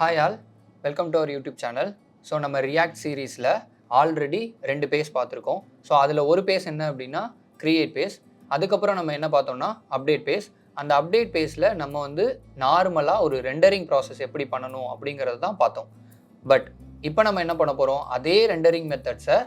Hi all, welcome to our YouTube channel. So நம்ம react சீரீஸில் already 2 phase பார்த்துருக்கோம். So அதில் ஒரு பேஸ் என்ன அப்படின்னா கிரியேட் பேஸ். அதுக்கப்புறம் நம்ம என்ன பார்த்தோம்னா அப்டேட் பேஸ். அந்த அப்டேட் பேஸில் நம்ம வந்து நார்மலாக ஒரு ரெண்டரிங் ப்ராசஸ் எப்படி பண்ணணும் அப்படிங்கிறது தான் பார்த்தோம். பட் இப்போ நம்ம என்ன பண்ண போகிறோம், அதே ரெண்டரிங் மெத்தட்ஸை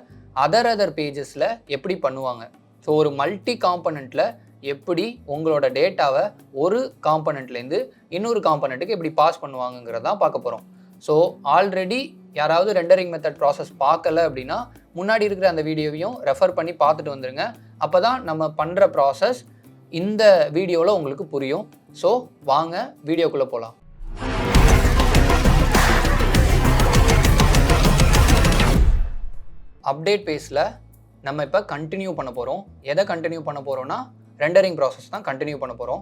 அதர் பேஜஸில் எப்படி பண்ணுவாங்க, ஸோ ஒரு மல்டி காம்பனண்ட்டில் எப்படி உங்களோட டேட்டாவை ஒரு காம்பனண்ட்லேருந்து இன்னொரு காம்பனண்ட்டுக்கு எப்படி பாஸ் பண்ணுவாங்கங்கிறத தான் பார்க்க போகிறோம். ஸோ ஆல்ரெடி யாராவது ரெண்டரிங் மெத்தட் ப்ராசஸ் பார்க்கல அப்படின்னா முன்னாடி இருக்கிற அந்த வீடியோவையும் ரெஃபர் பண்ணி பார்த்துட்டு வந்துடுங்க. அப்போ தான் நம்ம பண்ணுற ப்ராசஸ் இந்த வீடியோவில் உங்களுக்கு புரியும். ஸோ வாங்க வீடியோக்குள்ளே போகலாம். அப்டேட் பேஸில் நம்ம இப்போ கண்டினியூ பண்ண போகிறோம். எதை கண்டினியூ பண்ண போகிறோன்னா ரெண்டரிங் ப்ராசஸ் தான் கண்டினியூ பண்ண போகிறோம்.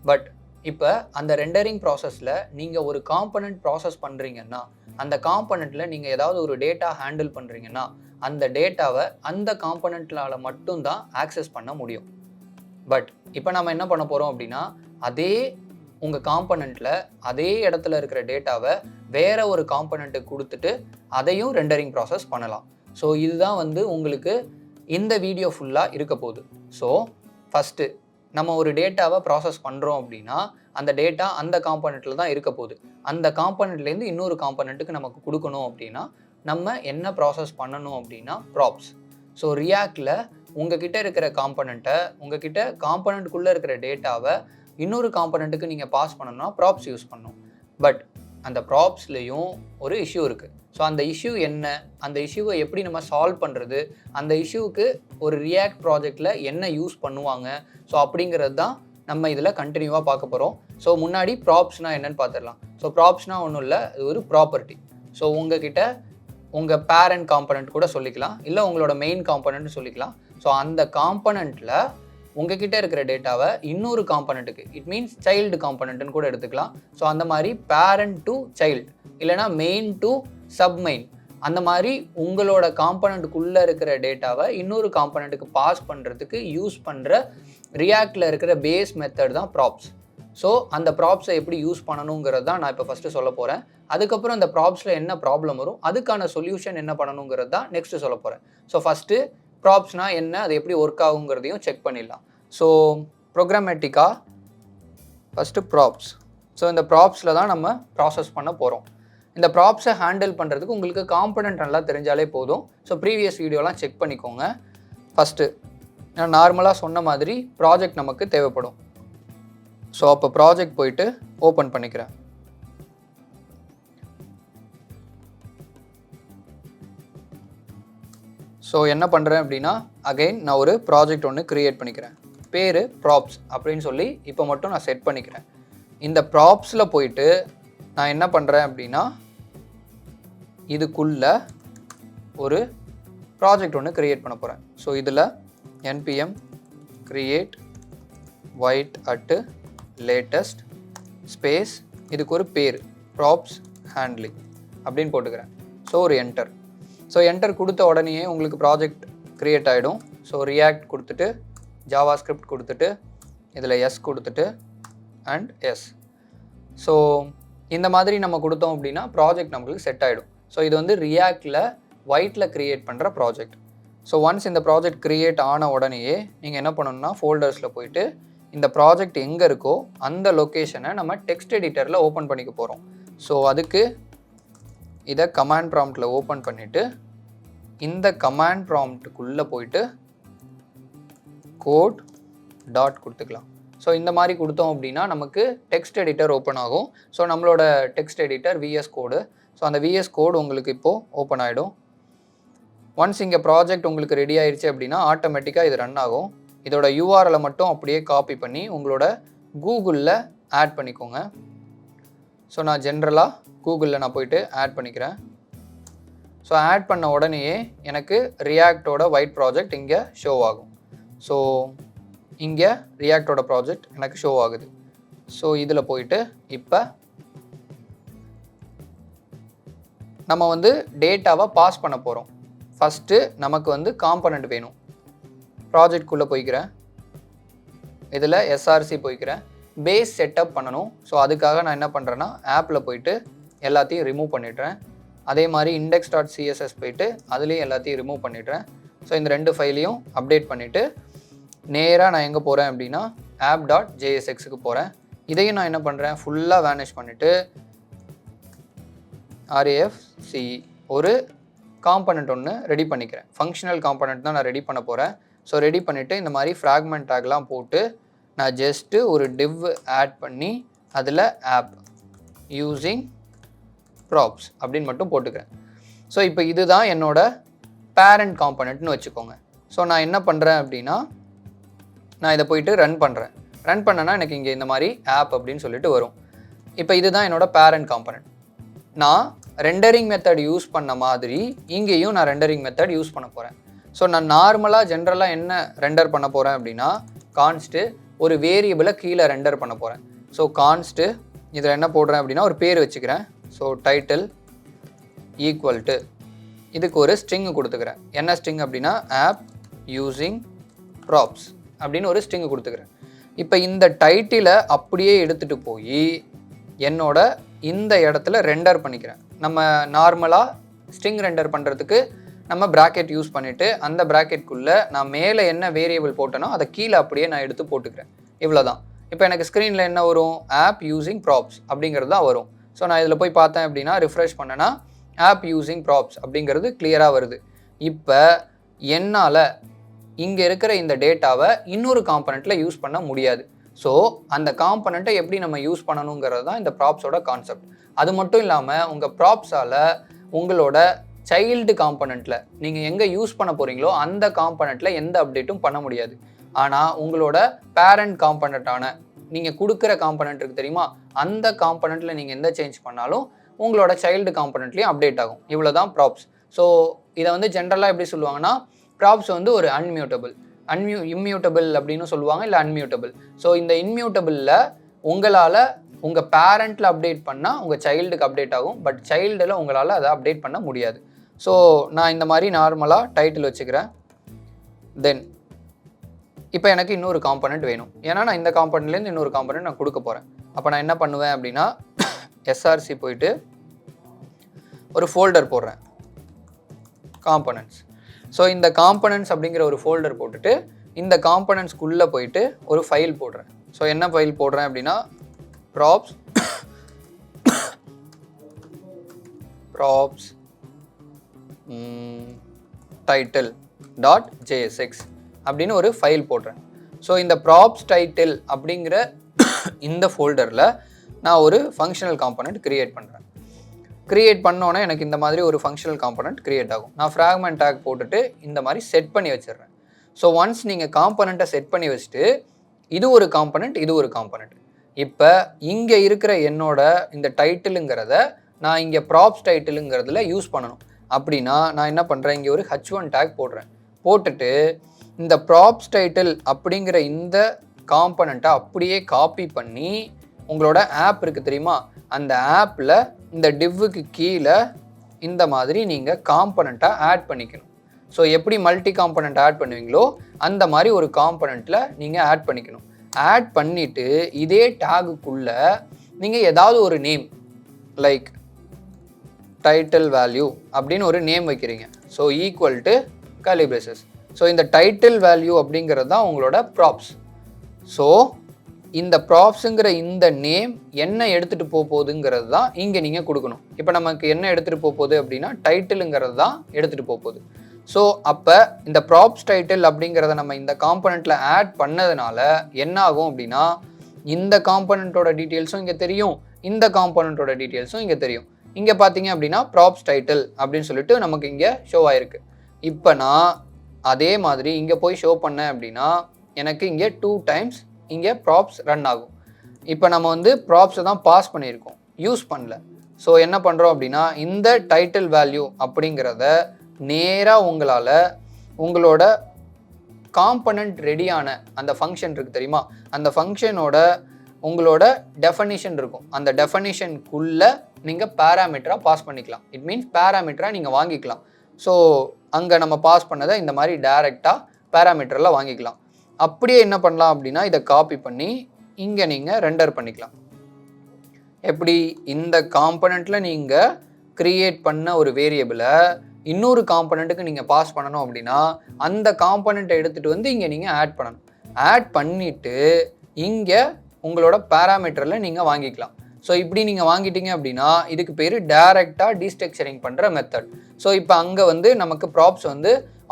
பட் இப்போ அந்த ரெண்டரிங் ப்ராசஸில் நீங்கள் ஒரு காம்பனண்ட் ப்ராசஸ் பண்ணுறீங்கன்னா, அந்த காம்பனண்ட்டில் நீங்கள் ஏதாவது ஒரு டேட்டா ஹேண்டில் பண்ணுறீங்கன்னா, அந்த டேட்டாவை அந்த காம்பனண்ட்லால் மட்டும்தான் ஆக்சஸ் பண்ண முடியும். பட் இப்போ நம்ம என்ன பண்ண போகிறோம் அப்படின்னா, அதே உங்கள் காம்பனண்ட்டில் அதே இடத்துல இருக்கிற டேட்டாவை வேறு ஒரு காம்பனண்ட்டுக்கு கொடுத்துட்டு அதையும் ரெண்டரிங் ப்ராசஸ் பண்ணலாம். ஸோ இதுதான் வந்து உங்களுக்கு இந்த வீடியோ ஃபுல்லாக இருக்க போகுது. ஸோ ஃபஸ்ட்டு நம்ம ஒரு டேட்டாவை ப்ராசஸ் பண்ணுறோம் அப்படின்னா அந்த டேட்டா அந்த காம்பனண்ட்டில் தான் இருக்க போகுது. அந்த காம்பனண்ட்லேருந்து இன்னொரு காம்பனண்ட்டுக்கு நமக்கு கொடுக்கணும் அப்படின்னா நம்ம என்ன ப்ராசஸ் பண்ணணும் அப்படின்னா ப்ராப்ஸ். ஸோ ரியாக்டில் உங்ககிட்ட இருக்கிற காம்பனண்ட்டை, உங்ககிட்ட காம்பனண்ட்டுக்குள்ளே இருக்கிற டேட்டாவை இன்னொரு காம்பனண்ட்டுக்கு நீங்கள் பாஸ் பண்ணணும்னா ப்ராப்ஸ் யூஸ் பண்ணணும். பட் அந்த ப்ராப்ஸ்லேயும் ஒரு இஷ்யூ இருக்குது. ஸோ அந்த இஷ்யூ என்ன, அந்த இஷ்யூவை எப்படி நம்ம சால்வ் பண்ணுறது, அந்த இஷ்யூவுக்கு ஒரு ரியாக்ட் ப்ராஜெக்டில் என்ன யூஸ் பண்ணுவாங்க, ஸோ அப்படிங்கிறது தான் நம்ம இதில் கண்டினியூவாக பார்க்க போகிறோம். ஸோ முன்னாடி ப்ராப்ஸ்னால் என்னென்னு பார்த்துடலாம். ஸோ ப்ராப்ஸ்னால் ஒன்றும் இல்லை, இது ஒரு ப்ராப்பர்ட்டி. ஸோ உங்ககிட்ட உங்கள் பேரண்ட் காம்பனண்ட் கூட சொல்லிக்கலாம், இல்லை உங்களோட மெயின் காம்பனண்ட் சொல்லிக்கலாம். ஸோ அந்த காம்பனண்ட்டில் உங்ககிட்ட இருக்கிற டேட்டாவை இன்னொரு காம்பனண்ட்டுக்கு, இட் மீன்ஸ் சைல்டு காம்பனண்ட்டுன்னு கூட எடுத்துக்கலாம். ஸோ அந்த மாதிரி பேரண்ட் டு சைல்டு, இல்லைனா மெயின் டு சப்மெயின், அந்த மாதிரி உங்களோட காம்பனண்ட்டுக்குள்ளே இருக்கிற டேட்டாவை இன்னொரு காம்பனண்ட்டுக்கு பாஸ் பண்ணுறதுக்கு யூஸ் பண்ணுற ரியாக்டில் இருக்கிற பேஸ் மெத்தட் தான் ப்ராப்ஸ். ஸோ அந்த ப்ராப்ஸை எப்படி யூஸ் பண்ணணுங்கிறது தான் நான் இப்போ ஃபஸ்ட்டு சொல்ல போகிறேன். அதுக்கப்புறம் அந்த ப்ராப்ஸில் என்ன ப்ராப்ளம் வரும், அதுக்கான சொல்யூஷன் என்ன பண்ணணுங்கிறது தான் நெக்ஸ்ட்டு சொல்ல போகிறேன். ஸோ ஃபஸ்ட்டு ப்ராப்ஸ்னால் என்ன, அது எப்படி ஒர்க் ஆகுங்கிறதையும் செக் பண்ணிடலாம். ஸோ ப்ரோக்ராமேட்டிக்காக ஃபஸ்ட்டு ப்ராப்ஸ். ஸோ இந்த ப்ராப்ஸில் தான் நம்ம ப்ராசஸ் பண்ண போகிறோம். இந்த ப்ராப்ஸை ஹேண்டில் பண்ணுறதுக்கு உங்களுக்கு காம்பனண்ட் நல்லா தெரிஞ்சாலே போதும். ஸோ ப்ரீவியஸ் வீடியோலாம் செக் பண்ணிக்கோங்க. ஃபஸ்ட்டு நான் நார்மலாக சொன்ன மாதிரி ப்ராஜெக்ட் நமக்கு தேவைப்படும். ஸோ அப்போ ப்ராஜெக்ட் போயிட்டு ஓப்பன் பண்ணிக்கிறேன். ஸோ என்ன பண்ணுறேன் அப்படின்னா, அகைன் நான் ஒரு ப்ராஜெக்ட் ஒன்று க்ரியேட் பண்ணிக்கிறேன். பேர் ப்ராப்ஸ் அப்படின்னு சொல்லி இப்போ மட்டும் நான் செட் பண்ணிக்கிறேன். இந்த ப்ராப்ஸில் போயிட்டு நான் என்ன பண்ணுறேன் அப்படின்னா, இதுக்குள்ளே ஒரு ப்ராஜெக்ட் ஒன்று க்ரியேட் பண்ண போகிறேன். ஸோ இதில் npm create white at latest space, இதுக்கு ஒரு பேர் ப்ராப்ஸ் ஹேண்ட்லிங் அப்படின்னு போட்டுக்கிறேன். ஸோ ஒரு என்டர். ஸோ என்டர் கொடுத்த உடனேயே உங்களுக்கு ப்ராஜெக்ட் க்ரியேட் ஆகிடும். ஸோ ரியாக்ட் கொடுத்துட்டு, ஜாவா ஸ்கிரிப்ட் கொடுத்துட்டு, இதில் எஸ் கொடுத்துட்டு அண்ட் எஸ். ஸோ இந்த மாதிரி நம்ம கொடுத்தோம் அப்படின்னா ப்ராஜெக்ட் நம்மளுக்கு செட் ஆகிடும். ஸோ இது வந்து ரியாக்டில் ஒயிட்டில் க்ரியேட் பண்ணுற ப்ராஜெக்ட். ஸோ ஒன்ஸ் இந்த ப்ராஜெக்ட் க்ரியேட் ஆன உடனேயே நீங்கள் என்ன பண்ணணும்னா ஃபோல்டர்ஸில் போயிட்டு இந்த ப்ராஜெக்ட் எங்கே இருக்கோ அந்த லொக்கேஷனை நம்ம டெக்ஸ்ட் எடிட்டரில் ஓப்பன் பண்ணிக்க போகிறோம். ஸோ அதுக்கு இதை கமாண்ட் ப்ராம்ப்டில் ஓப்பன் பண்ணிவிட்டு இந்த கமாண்ட் ப்ராம்ப்டுக்குள்ளே போயிட்டு கோட் டாட் கொடுத்துக்கலாம். ஸோ இந்த மாதிரி கொடுத்தோம் அப்படின்னா நமக்கு டெக்ஸ்ட் எடிட்டர் ஓப்பன் ஆகும். ஸோ நம்மளோட டெக்ஸ்ட் எடிட்டர் விஎஸ் கோடு. ஸோ அந்த விஎஸ் கோடு உங்களுக்கு இப்போது ஓப்பன் ஆகிடும். ஒன்ஸ் இங்கே ப்ராஜெக்ட் உங்களுக்கு ரெடி ஆயிடுச்சு அப்படின்னா ஆட்டோமேட்டிக்காக இது ரன் ஆகும். இதோட யூஆர்எலை மட்டும் அப்படியே காப்பி பண்ணி உங்களோட கூகுளில் ஆட் பண்ணிக்கோங்க. ஸோ நான் ஜென்ரலாக கூகுளில் நான் போயிட்டு ஆட் பண்ணிக்கிறேன். ஸோ ஆட் பண்ண உடனேயே எனக்கு ரியாக்டோட ஒயிட் ப்ராஜெக்ட் இங்கே ஷோ ஆகும். ஸோ இங்கே ரியாக்டோட ப்ராஜெக்ட் எனக்கு ஷோ ஆகுது. ஸோ இதில் போயிட்டு இப்போ நம்ம வந்து டேட்டாவை பாஸ் பண்ண போகிறோம். ஃபஸ்ட்டு நமக்கு வந்து காம்பனண்ட் வேணும். ப்ராஜெக்ட்குள்ளே போய்க்கிறேன், இதில் எஸ்ஆர்சி போய்க்கிறேன், பேஸ் செட்டப் பண்ணணும். ஸோ அதுக்காக நான் என்ன பண்ணுறேன்னா ஆப்பில் போயிட்டு எல்லாத்தையும் ரிமூவ் பண்ணிடுறேன். அதே மாதிரி index.css போயிட்டு அதுலேயும் எல்லாத்தையும் ரிமூவ் பண்ணிடுறேன். ஸோ இந்த 2 ஃபைலையும் அப்டேட் பண்ணிவிட்டு நேராக நான் எங்கே போகிறேன் அப்படின்னா app.jsxக்கு போகிறேன். இதையும் நான் என்ன பண்ணுறேன், ஃபுல்லாக வேனிஷ் பண்ணிவிட்டு RAFCE ஒரு காம்பனண்ட் ஒன்று ரெடி பண்ணிக்கிறேன். ஃபங்க்ஷனல் காம்பனண்ட் தான் நான் ரெடி பண்ண போகிறேன். ஸோ ரெடி பண்ணிவிட்டு இந்த மாதிரி ஃப்ராக்மெண்ட் டேக்லாம் போட்டு நான் ஜஸ்ட்டு ஒரு div ஆட் பண்ணி அதில் ஆப் யூஸிங் ப்ராப்ஸ் அப்படின்னு மட்டும் போட்டுக்கிறேன். ஸோ இப்போ இதுதான் என்னோட பேரண்ட் காம்பனண்ட்னு வச்சுக்கோங்க. ஸோ நான் என்ன பண்ணுறேன் அப்படின்னா நான் இதை போயிட்டு ரன் பண்ணுறேன். ரன் பண்ணேன்னா எனக்கு இங்கே இந்த மாதிரி ஆப் அப்படின்னு சொல்லிட்டு வரும். இப்போ இதுதான் என்னோட பேரண்ட் காம்பனண்ட். நான் ரெண்டரிங் மெத்தட் யூஸ் பண்ண மாதிரி இங்கேயும் நான் ரெண்டரிங் மெத்தட் யூஸ் பண்ண போகிறேன். ஸோ நான் நார்மலாக ஜென்ரலாக என்ன ரெண்டர் பண்ண போகிறேன் அப்படின்னா கான்ஸ்ட்டு ஒரு வேரியபிளை கீழே ரெண்டர் பண்ண போகிறேன். ஸோ கான்ஸ்ட்டு இதில் என்ன போடுறேன் அப்படின்னா ஒரு பேர் வச்சுக்கிறேன். ஸோ டைட்டில் ஈக்குவல் டு இதுக்கு ஒரு ஸ்ட்ரிங்கு கொடுத்துக்கிறேன். என்ன ஸ்ட்ரிங் அப்படின்னா ஆப் யூஸிங் ப்ராப்ஸ் அப்படின்னு ஒரு ஸ்ட்ரிங்கு கொடுத்துக்கிறேன். இப்போ இந்த டைட்டிலை அப்படியே எடுத்துகிட்டு போய் என்னோட இந்த இடத்துல ரெண்டர் பண்ணிக்கிறேன். நம்ம நார்மலாக ஸ்ட்ரிங் ரெண்டர் பண்ணுறதுக்கு நம்ம ப்ராக்கெட் யூஸ் பண்ணிவிட்டு அந்த ப்ராக்கெட்குள்ளே நான் மேலே என்ன வேரியபிள் போட்டேனோ அதை கீழே அப்படியே நான் எடுத்து போட்டுக்கிறேன். இவ்வளோ தான். இப்போ எனக்கு ஸ்க்ரீனில் என்ன வரும், ஆப் யூஸிங் ப்ராப்ஸ் அப்படிங்கிறது தான் வரும். ஸோ நான் இதில் போய் பார்த்தேன் அப்படின்னா ரிஃப்ரெஷ் பண்ணேன்னா ஆப் யூஸிங் ப்ராப்ஸ் அப்படிங்கிறது கிளியராக வருது. இப்போ என்னால் இங்கே இருக்கிற இந்த டேட்டாவை இன்னொரு காம்பனண்ட்டில் யூஸ் பண்ண முடியாது. ஸோ அந்த காம்பனண்ட்டை எப்படி நம்ம யூஸ் பண்ணணுங்கிறது தான் இந்த ப்ராப்ஸோட கான்செப்ட். அது மட்டும் இல்லாமல் உங்கள் ப்ராப்ஸால் உங்களோட சைல்டு காம்பனண்ட்டில் நீங்கள் எங்கே யூஸ் பண்ண போகிறீங்களோ அந்த காம்பனண்ட்டில் எந்த அப்டேட்டும் பண்ண முடியாது. ஆனால் உங்களோட பேரண்ட் காம்பனண்ட்டான நீங்கள் கொடுக்குற காம்பனண்ட் இருக்குது தெரியுமா, அந்த காம்பனண்ட்டில் நீங்கள் எந்த சேஞ்ச் பண்ணாலும் உங்களோட சைல்டு காம்பனண்ட்லேயும் அப்டேட் ஆகும். இவ்வளோ தான் ப்ராப்ஸ். ஸோ இதை வந்து ஜென்ரலாக எப்படி சொல்லுவாங்கன்னா ப்ராப்ஸ் வந்து ஒரு இம்மியூட்டபிள் அப்படின்னு சொல்லுவாங்க, இல்லை அன்மியூட்டபிள். ஸோ இந்த இன்மியூட்டபிளில் உங்களால் உங்கள் பேரண்ட்டில் அப்டேட் பண்ணால் உங்கள் சைல்டுக்கு அப்டேட் ஆகும். பட் சைல்டில் உங்களால் அதை அப்டேட் பண்ண முடியாது. ஸோ நான் இந்த மாதிரி நார்மலாக டைட்டில் வச்சுக்கிறேன். தென் இப்போ எனக்கு இன்னொரு காம்பனண்ட் வேணும். ஏன்னா நான் இந்த காம்பனண்ட்லேருந்து இன்னொரு காம்பனண்ட் நான் கொடுக்க போகிறேன். அப்போ நான் என்ன பண்ணுவேன் அப்படின்னா SRC போயிட்டு ஒரு ஃபோல்டர் போடுறேன், காம்பனண்ட்ஸ். ஸோ இந்த காம்பனண்ட்ஸ் அப்படிங்கிற ஒரு ஃபோல்டர் போட்டுட்டு இந்த காம்பனண்ட்ஸ்குள்ளே போயிட்டு ஒரு ஃபைல் போடுறேன். ஸோ என்ன ஃபைல் போடுறேன் அப்படின்னா ப்ராப்ஸ் title.jsx அப்படின்னு ஒரு ஃபைல் போடுறேன். ஸோ இந்த ப்ராப்ஸ் டைட்டில் அப்படிங்கிற இந்த ஃபோல்டரில் நான் ஒரு ஃபங்க்ஷனல் காம்பனண்ட் கிரியேட் பண்ணுறேன். கிரியேட் பண்ணோன்னே எனக்கு இந்த மாதிரி ஒரு ஃபங்க்ஷனல் காம்பனண்ட் கிரியேட் ஆகும். நான் ஃப்ராக்மெண்ட் டேக் போட்டுட்டு இந்த மாதிரி செட் பண்ணி வச்சிடுறேன். ஸோ ஒன்ஸ் நீங்கள் காம்பனண்ட்டை செட் பண்ணி வச்சுட்டு இது ஒரு காம்பனண்ட், இது ஒரு காம்பனண்ட். இப்போ இங்கே இருக்கிற என்னோட இந்த டைட்டிலுங்கிறத நான் இங்கே ப்ராப்ஸ் டைட்டிலுங்கிறதுல யூஸ் பண்ணணும். அப்படின்னா நான் என்ன பண்ணுறேன், இங்கே ஒரு H1 டேக் போடுறேன். போட்டுட்டு இந்த ப்ராப்ஸ் டைட்டில் அப்படிங்கிற இந்த காம்பனண்ட்டை அப்படியே காப்பி பண்ணி உங்களோட ஆப் இருக்குது தெரியுமா, அந்த ஆப்பில் இந்த டிவ்வுக்கு கீழே இந்த மாதிரி நீங்கள் காம்பனண்ட்டாக ஆட் பண்ணிக்கணும். ஸோ எப்படி மல்டி காம்பனண்ட் ஆட் பண்ணுவீங்களோ அந்த மாதிரி ஒரு காம்பனண்ட்டில் நீங்கள் ஆட் பண்ணிக்கணும். ஆட் பண்ணிவிட்டு இதே டேகுக்குள்ளே நீங்கள் ஏதாவது ஒரு நேம் லைக் டைட்டில் வேல்யூ அப்படின்னு ஒரு நேம் வைக்கிறீங்க. So equal to curly braces. So இந்த டைட்டில் வேல்யூ அப்படிங்கிறது தான் உங்களோட ப்ராப்ஸ். ஸோ இந்த ப்ராப்ஸுங்கிற இந்த நேம் என்ன எடுத்துகிட்டு போகுதுங்கிறது தான் இங்கே நீங்கள் கொடுக்கணும். இப்போ நமக்கு என்ன எடுத்துகிட்டு போகுது அப்படின்னா டைட்டிலுங்கிறது தான் எடுத்துகிட்டு போகுது. ஸோ அப்போ இந்த ப்ராப்ஸ் டைட்டில் அப்படிங்கிறத நம்ம இந்த காம்பனண்ட்டில் ஆட் பண்ணதுனால என்ன ஆகும் அப்படின்னா இந்த காம்பனண்ட்டோட டீட்டெயில்ஸும் இங்கே தெரியும், இந்த காம்பனண்ட்டோட டீட்டெயில்ஸும் இங்கே தெரியும். இங்கே பார்த்தீங்க அப்படின்னா ப்ராப்ஸ் டைட்டில் அப்படின்னு சொல்லிட்டு நமக்கு இங்கே ஷோ ஆயிருக்கு. இப்போ நான் அதே மாதிரி இங்கே போய் ஷோ பண்ணேன் அப்படின்னா எனக்கு இங்கே 2 times இங்கே ப்ராப்ஸ் ரன் ஆகும். இப்போ நம்ம வந்து ப்ராப்ஸை தான் பாஸ் பண்ணியிருக்கோம், யூஸ் பண்ணல. ஸோ என்ன பண்ணுறோம் அப்படின்னா இந்த டைட்டில் வேல்யூ அப்படிங்கிறத நேராக உங்களால் உங்களோட காம்பனண்ட் ரெடியான அந்த ஃபங்க்ஷன் இருக்குது தெரியுமா, அந்த ஃபங்க்ஷனோட உங்களோட டெஃபனிஷன் இருக்கும். அந்த டெஃபனிஷனுக்குள்ளே நீங்கள் பேராமீட்டராக பாஸ் பண்ணிக்கலாம். இட் மீன்ஸ் பேராமீட்டராக நீங்கள் வாங்கிக்கலாம். ஸோ அங்கே நம்ம பாஸ் பண்ணதை இந்த மாதிரி டைரெக்டாக பேராமீட்டரில் வாங்கிக்கலாம். அப்படியே என்ன பண்ணலாம் அப்படின்னா இதை காப்பி பண்ணி இங்கே நீங்கள் ரெண்டர் பண்ணிக்கலாம். எப்படி இந்த காம்பனண்ட்டில் நீங்கள் க்ரியேட் பண்ண ஒரு வேரியபிளை இன்னொரு காம்பனண்ட்டுக்கு நீங்கள் பாஸ் பண்ணணும் அப்படின்னா அந்த காம்பனண்ட்டை எடுத்துகிட்டு வந்து இங்கே நீங்கள் ஆட் பண்ணணும். ஆட் பண்ணிவிட்டு இங்கே உங்களோட பேராமீட்டரில் நீங்கள் வாங்கிக்கலாம். ஸோ இப்படி நீங்கள் வாங்கிட்டீங்க அப்படின்னா இதுக்கு பேர் டைரெக்டாக டீஸ்ட்ரக்சரிங் பண்ணுற மெத்தட். ஸோ இப்போ அங்கே வந்து நமக்கு ப்ராப்ஸ் வந்து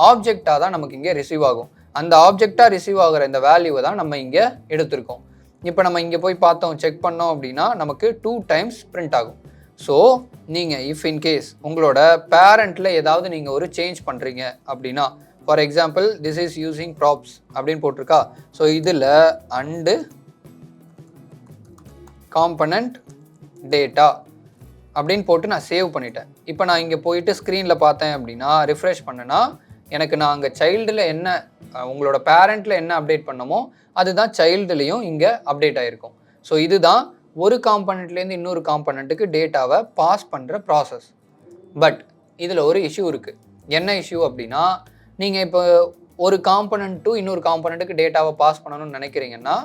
ஆப்ஜெக்டாக தான் நமக்கு இங்கே ரிசீவ் ஆகும். அந்த ஆப்ஜெக்டாக ரிசீவ் ஆகிற இந்த வேல்யூவை தான் நம்ம இங்கே எடுத்திருக்கோம். இப்போ நம்ம இங்கே போய் பார்த்தோம், செக் பண்ணோம் அப்படின்னா நமக்கு 2 times பிரிண்ட் ஆகும். ஸோ நீங்கள் இஃப் இன்கேஸ் உங்களோட பேரண்ட்டில் ஏதாவது நீங்கள் ஒரு சேஞ்ச் பண்ணுறீங்க அப்படின்னா, for example this is using props அப்படின்னு போட்டிருக்கா. ஸோ இதில் அண்டு காம்பனண்ட் டேட்டா அப்படின்னு போட்டு நான் சேவ் பண்ணிட்டேன். இப்போ நான் இங்கே போயிட்டு ஸ்க்ரீனில் பார்த்தேன் அப்படின்னா ரிஃப்ரெஷ் பண்ணேன்னா எனக்கு நான் அங்கே சைல்டில் என்ன உங்களோட பேரண்ட்டில் என்ன அப்டேட் பண்ணமோ அதுதான் சைல்டுலேயும் இங்கே அப்டேட் ஆகிருக்கும். ஸோ இதுதான் ஒரு காம்பனண்ட்லேருந்து இன்னொரு காம்பனண்ட்டுக்கு டேட்டாவை பாஸ் பண்ணுற ப்ராசஸ். பட் இதில் ஒரு இஷ்யூ இருக்குது. என்ன இஷ்யூ அப்படின்னா, நீங்கள் இப்போ ஒரு காம்பனண்ட் டு இன்னொரு காம்பனண்ட்டுக்கு டேட்டாவை பாஸ் பண்ணணும்னு நினைக்கிறீங்கன்னா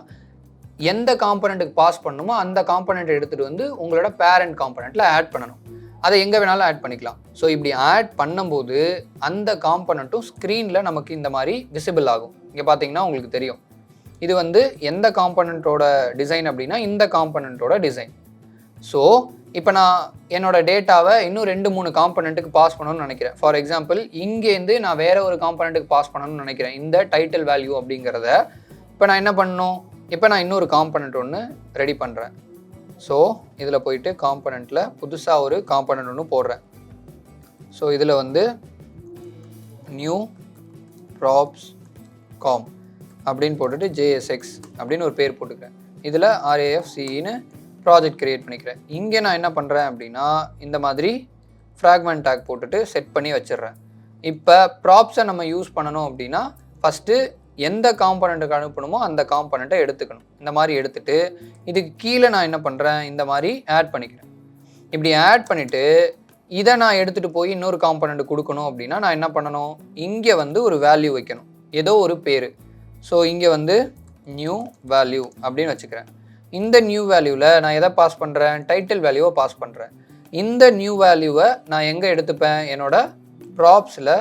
எந்த காம்பனண்ட்டுக்கு பாஸ் பண்ணணுமோ அந்த காம்பனண்ட்டை எடுத்துகிட்டு வந்து உங்களோட பேரண்ட் காம்பனண்ட்டில் ஆட் பண்ணணும். அதை எங்கே வேணாலும் ஆட் பண்ணிக்கலாம். ஸோ இப்படி ஆட் பண்ணும்போது அந்த காம்பனண்ட்டும் ஸ்க்ரீனில் நமக்கு இந்த மாதிரி விசிபிள் ஆகும். இங்கே பார்த்தீங்கன்னா உங்களுக்கு தெரியும் இது வந்து எந்த காம்பனண்ட்டோட டிசைன் அப்படின்னா இந்த காம்பனண்ட்டோட டிசைன். ஸோ இப்போ நான் என்னோட டேட்டாவை இன்னும் 2-3 காம்பனண்ட்டுக்கு பாஸ் பண்ணணும்னு நினைக்கிறேன். ஃபார் எக்ஸாம்பிள் இங்கேருந்து நான் வேறு ஒரு காம்பனண்ட்டுக்கு பாஸ் பண்ணணும்னு நினைக்கிறேன் இந்த டைட்டில் வேல்யூ அப்படிங்கிறத. இப்போ நான் என்ன பண்ணணும், இப்போ நான் இன்னொரு காம்பனண்ட் ஒன்று ரெடி பண்ணுறேன். ஸோ இதில் போயிட்டு காம்பனண்ட்டில் புதுசாக ஒரு காம்பனண்ட் ஒன்று போடுறேன். ஸோ இதில் வந்து நியூ ப்ராப்ஸ் காம் அப்படின்னு போட்டுட்டு JSX அப்படின்னு ஒரு பேர் போட்டுக்கிறேன். இதில் RAFCEன்னு ப்ராஜெக்ட் க்ரியேட் பண்ணிக்கிறேன். இங்கே நான் என்ன பண்ணுறேன் அப்படின்னா இந்த மாதிரி ஃப்ராக்மெண்ட் டேக் போட்டுட்டு செட் பண்ணி வச்சிடுறேன். இப்போ ப்ராப்ஸை நம்ம யூஸ் பண்ணணும் அப்படின்னா ஃபஸ்ட்டு எந்த காம்பனண்ட்டுக்கு அனுப்பணுமோ அந்த காம்பனண்ட்டை எடுத்துக்கணும். இந்த மாதிரி எடுத்துகிட்டு இதுக்கு கீழே நான் என்ன பண்ணுறேன், இந்த மாதிரி ஆட் பண்ணிக்கிறேன். இப்படி ஆட் பண்ணிவிட்டு இதை நான் எடுத்துகிட்டு போய் இன்னொரு காம்பனண்ட் கொடுக்கணும் அப்படின்னா நான் என்ன பண்ணணும், இங்கே வந்து ஒரு வேல்யூ வைக்கணும், ஏதோ ஒரு பேர். ஸோ இங்கே வந்து நியூ வேல்யூ அப்படின்னு வச்சுக்கிறேன். இந்த நியூ வேல்யூவில் நான் எதை பாஸ் பண்ணுறேன், டைட்டில் வேல்யூவை பாஸ் பண்ணுறேன். இந்த நியூ வேல்யூவை நான் எங்கே எடுத்துப்பேன், என்னோட ப்ராப்ஸில்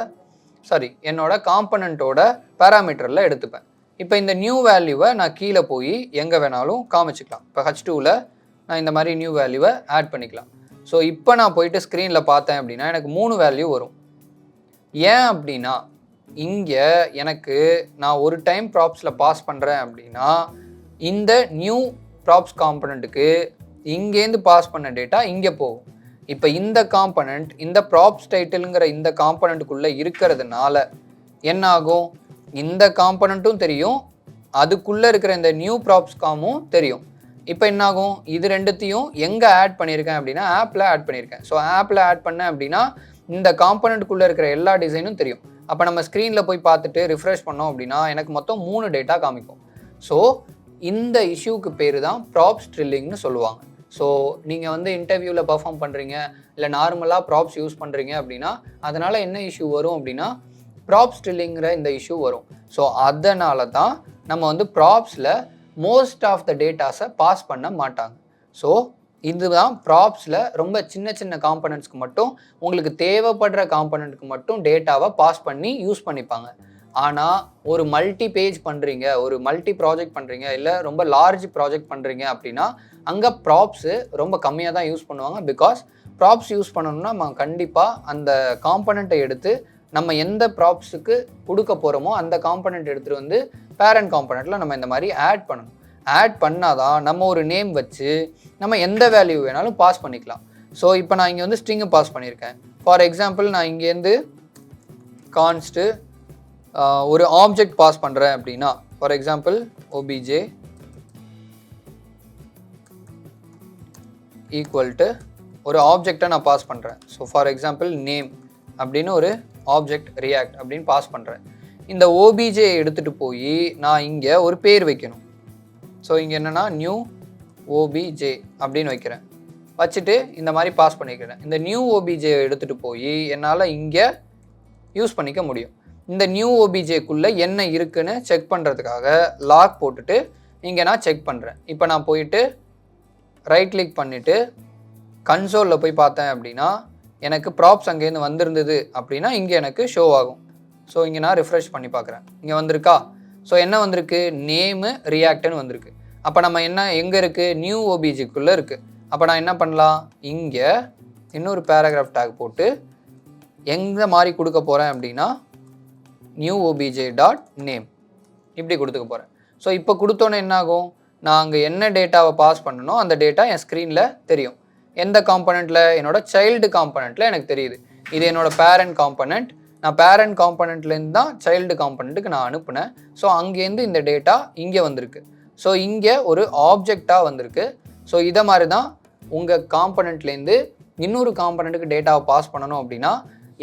என்னோட காம்பனண்ட்டோட பேராமீட்டரில் எடுத்துப்பேன். இப்போ இந்த நியூ வேல்யூவை நான் கீழே போய் எங்கே வேணாலும் காமிச்சிக்கலாம். இப்போ H2ல் நான் இந்த மாதிரி நியூ வேல்யூவை ஆட் பண்ணிக்கலாம். ஸோ இப்போ நான் போயிட்டு ஸ்க்ரீனில் பார்த்தேன் அப்படின்னா எனக்கு 3 வேல்யூ வரும். ஏன் அப்படின்னா இங்கே எனக்கு நான் ஒரு டைம் ப்ராப்ஸில் பாஸ் பண்ணுறேன் அப்படின்னா இந்த நியூ ப்ராப்ஸ் காம்பனண்ட்டுக்கு இங்கேருந்து பாஸ் பண்ண டேட்டா இங்கே போகும். இப்போ இந்த காம்பனண்ட் இந்த ப்ராப்ஸ் டைட்டிலுங்கிற இந்த காம்பனண்ட்டுக்குள்ளே இருக்கிறதுனால என்ன ஆகும், இந்த காம்பனண்ட்டும் தெரியும், அதுக்குள்ளே இருக்கிற இந்த நியூ ப்ராப்ஸ் காமும் தெரியும். இப்போ என்ன ஆகும், இது ரெண்டுத்தையும் எங்கே ஆட் பண்ணியிருக்கேன் அப்படின்னா ஆப்பில் ஆட் பண்ணியிருக்கேன். ஸோ ஆப்பில் ஆட் பண்ணேன் அப்படின்னா இந்த காம்பனண்ட்டுக்குள்ளே இருக்கிற எல்லா டிசைனும் தெரியும். அப்போ நம்ம ஸ்க்ரீனில் போய் பார்த்துட்டு ரிஃப்ரெஷ் பண்ணோம் அப்படின்னா எனக்கு மொத்தம் 3 டேட்டா காமிக்கும். ஸோ இந்த இஷ்யூக்கு பேர் தான் ப்ராப்ஸ் ட்ரில்லிங்னு சொல்லுவாங்க. ஸோ நீங்கள் வந்து இன்டர்வியூவில் பர்ஃபார்ம் பண்ணுறீங்க இல்லை நார்மலாக ப்ராப்ஸ் யூஸ் பண்ணுறீங்க அப்படின்னா அதனால் என்ன இஷ்யூ வரும் அப்படின்னா ப்ராப்ஸ் ட்ரில்லிங்கிற இந்த இஷ்யூ வரும். ஸோ அதனால தான் நம்ம வந்து ப்ராப்ஸில் மோஸ்ட் ஆஃப் த டேட்டாஸை பாஸ் பண்ண மாட்டாங்க. ஸோ இதுதான் ப்ராப்ஸில் ரொம்ப சின்ன சின்ன காம்பனண்ட்ஸ்க்கு மட்டும் உங்களுக்கு தேவைப்படுற காம்பனண்ட்டுக்கு மட்டும் டேட்டாவை பாஸ் பண்ணி யூஸ் பண்ணிப்பாங்க. ஆனால் ஒரு மல்டி பேஜ் பண்ணுறீங்க, ஒரு மல்டி ப்ராஜெக்ட் பண்ணுறீங்க, இல்லை ரொம்ப லார்ஜ் ப்ராஜெக்ட் பண்ணுறீங்க அப்படின்னா அங்கே ப்ராப்ஸு ரொம்ப கம்மியாக தான் யூஸ் பண்ணுவாங்க. பிகாஸ் ப்ராப்ஸ் யூஸ் பண்ணணும்னா நம்ம கண்டிப்பாக அந்த காம்பனண்ட்டை எடுத்து நம்ம எந்த ப்ராப்ஸுக்கு கொடுக்க போகிறோமோ அந்த காம்பனண்ட் எடுத்துகிட்டு வந்து பேரண்ட் காம்பனண்ட்டில் நம்ம இந்த மாதிரி ஆட் பண்ணணும். ஆட் பண்ணால் தான் நம்ம ஒரு நேம் வச்சு நம்ம எந்த வேல்யூ வேணாலும் பாஸ் பண்ணிக்கலாம். ஸோ இப்போ நான் இங்கே வந்து ஸ்ட்ரிங்கு பாஸ் பண்ணியிருக்கேன். ஃபார் எக்ஸாம்பிள் நான் இங்கேருந்து கான்ஸ்ட்டு ஒரு ஆப்ஜெக்ட் பாஸ் பண்ணுறேன் அப்படின்னா for example obj equal to ஒரு ஆப்ஜெக்டை நான் பாஸ் பண்ணுறேன். ஸோ ஃபார் எக்ஸாம்பிள் நேம் அப்படின்னு ஒரு ஆப்ஜெக்ட் ரியாக்ட் அப்படின்னு பாஸ் பண்ணுறேன். இந்த obj எடுத்துகிட்டு போய் நான் இங்கே ஒரு பேர் வைக்கணும். ஸோ இங்கே என்னென்னா நியூ obj அப்படின்னு வைக்கிறேன். வச்சுட்டு இந்த மாதிரி பாஸ் பண்ணிக்கிறேன். இந்த நியூ obj எடுத்துகிட்டு போய் என்னால் இங்கே யூஸ் பண்ணிக்க முடியும். இந்த நியூ objக்குள்ளே என்ன இருக்குன்னு செக் பண்ணுறதுக்காக லாக் போட்டுட்டு இங்கே நான் செக் பண்ணுறேன். இப்போ நான் போயிட்டு ரைட் கிளிக் பண்ணிவிட்டு கன்சோலில் போய் பார்த்தேன் அப்படின்னா எனக்கு ப்ராப்ஸ் அங்கேருந்து வந்திருந்தது அப்படின்னா இங்கே எனக்கு ஷோ ஆகும். ஸோ இங்கே நான் ரிஃப்ரெஷ் பண்ணி பார்க்குறேன், இங்கே வந்திருக்கா? ஸோ என்ன வந்திருக்கு? நேமு ரியாக்ட்னு வந்திருக்கு. அப்போ நம்ம எங்கே இருக்குது? நியூ ஓபிஜிக்குள்ளே இருக்குது. அப்போ நான் என்ன பண்ணலாம்? இங்கே இன்னொரு பேராகிராஃப் டேக் போட்டு எங்கே மாதிரி கொடுக்க போகிறேன் அப்படின்னா நியூ ஓபிஜே டாட் நேம் இப்படி கொடுத்துக்க போகிறேன். ஸோ இப்போ கொடுத்தோன்னே என்ன ஆகும்? நான் அங்கே என்ன டேட்டாவை பாஸ் பண்ணணும் அந்த டேட்டா என் ஸ்க்ரீனில் தெரியும். எந்த காம்பனண்ட்டில்? என்னோட சைல்டு காம்பனண்ட்டில் எனக்கு தெரியுது. இது என்னோட பேரண்ட் காம்பனண்ட். நான் பேரண்ட் காம்பனண்ட்லேருந்து தான் சைல்டு காம்பனண்ட்டுக்கு நான் அனுப்புனேன். ஸோ அங்கேருந்து இந்த டேட்டா இங்கே வந்திருக்கு. ஸோ இங்கே ஒரு ஆப்ஜெக்டாக வந்திருக்கு. ஸோ இதை மாதிரி தான் உங்கள் காம்பனண்ட்லேருந்து இன்னொரு காம்பனண்ட்டுக்கு டேட்டாவை பாஸ் பண்ணணும் அப்படின்னா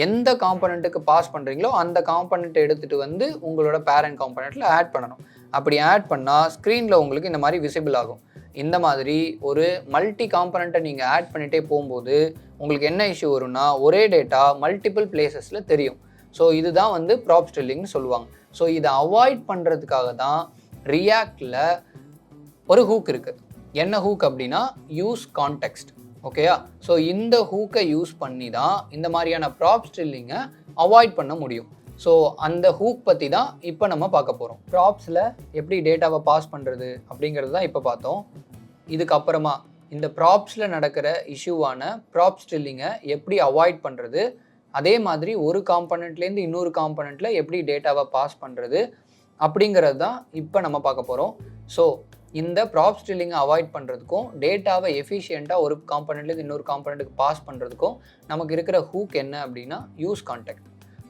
எந்த காம்பனண்ட்டுக்கு பாஸ் பண்ணுறீங்களோ அந்த காம்பனண்ட்டை எடுத்துகிட்டு வந்து உங்களோட பேரண்ட் காம்பனண்ட்டில் ஆட் பண்ணணும். அப்படி ஆட் பண்ணால் ஸ்க்ரீனில் உங்களுக்கு இந்த மாதிரி விசிபிள் ஆகும். இந்த மாதிரி ஒரு மல்டி காம்பனண்ட்டை நீங்கள் ஆட் பண்ணிகிட்டே போகும்போது உங்களுக்கு என்ன இஷ்யூ வரும்னா ஒரே டேட்டா மல்டிபிள் பிளேசஸில் தெரியும். ஸோ இதுதான் வந்து ப்ராப் ஸ்டில்லிங்னு சொல்லுவாங்க. ஸோ இதை அவாய்ட் பண்ணுறதுக்காக தான் ரியாக்டில் ஒரு ஹூக் இருக்குது. என்ன ஹூக் அப்படின்னா யூஸ் கான்டெக்ஸ்ட். ஓகேயா? ஸோ இந்த ஹூக்கை யூஸ் பண்ணி தான் இந்த மாதிரியான ப்ராப் ஸ்டில்லிங்கை அவாய்ட் பண்ண முடியும். ஸோ அந்த ஹூக் பற்றி தான் இப்போ நம்ம பார்க்க போகிறோம். ப்ராப்ஸில் எப்படி டேட்டாவை பாஸ் பண்ணுறது அப்படிங்கிறது தான் இப்போ பார்த்தோம். இதுக்கப்புறமா இந்த ப்ராப்ஸில் நடக்கிற இஷ்யூவான ப்ராப் ஸ்டில்லிங்கை எப்படி அவாய்ட் பண்ணுறது, அதே மாதிரி ஒரு காம்பனண்ட்லேருந்து இன்னொரு காம்பனண்ட்டில் எப்படி டேட்டாவை பாஸ் பண்ணுறது அப்படிங்கிறது தான் இப்போ நம்ம பார்க்க போகிறோம். ஸோ இந்த ப்ராப் ஸ்டில்லிங்கை அவாய்ட் பண்ணுறதுக்கும் டேட்டாவை எஃபிஷியண்ட்டாக ஒரு காம்பனண்ட்லேருந்து இன்னொரு காம்பனண்ட்டுக்கு பாஸ் பண்ணுறதுக்கும் நமக்கு இருக்கிற ஹூக் என்ன அப்படின்னா யூஸ் கான்டெக்ட்.